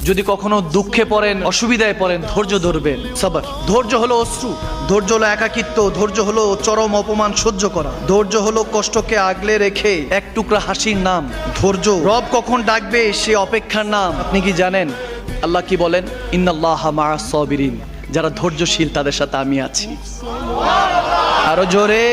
যদি কখনো দুঃখে পড়েন, অসুবিধায় পড়েন, ধৈর্য ধরবেন। সবর, ধৈর্য হলো অশ্রু, ধৈর্য হলো একাকিত্ব, ধৈর্য হলো চরম অপমান সহ্য করা, ধৈর্য হলো কষ্টকে আগলে রেখে এক টুকরা হাসির নাম ধৈর্য। রব কখন ডাকবে সে অপেক্ষার নাম। আপনি কি জানেন আল্লাহ কি বলেন? ইন্নাল্লাহা মাআস সাবিরিন, যারা ধৈর্যশীল তাদের সাথে আমি আছি। আরো জোরে।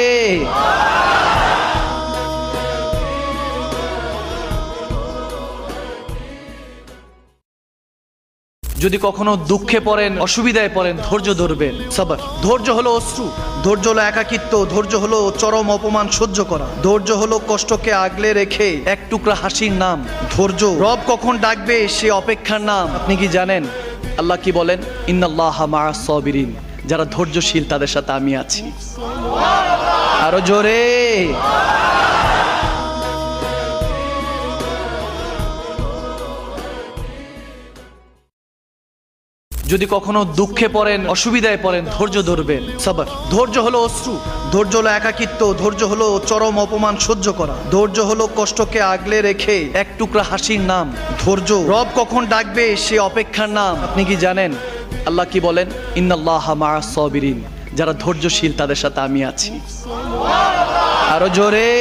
যদি কখনো দুঃখে পড়েন, অসুবিধায় পড়েন, ধৈর্য ধরবেন। সবর, ধৈর্য হলো অশ্রু, ধৈর্য হলো একাকিত্ব, ধৈর্য হলো চরম অপমান সহ্য করা, ধৈর্য হলো কষ্টকে আগলে রেখে এক টুকরা হাসির নাম ধৈর্য। রব কখন ডাকবে সে অপেক্ষার নাম। আপনি কি জানেন আল্লাহ কি বলেন? ইন্নাল্লাহা মাআস সাবিরিন, যারা ধৈর্যশীল তাদের সাথে আমি আছি। আরো জোরে। যদি কখনো দুঃখে পড়েন, অসুবিধায় পড়েন, ধৈর্য ধরবেন। সবর, ধৈর্য হলো অশ্রু, ধৈর্য হলো একাকিত্ব, ধৈর্য হলো চরম অপমান সহ্য করা, ধৈর্য হলো কষ্টকে আগলে রেখে এক টুকরা হাসির নাম ধৈর্য। রব কখন ডাকবে সে অপেক্ষার নাম। আপনি কি জানেন আল্লাহ কি বলেন? ইন্নাল্লাহা মাআস সাবিরিন, যারা ধৈর্যশীল তাদের সাথে আমি আছি। আরো জোরে।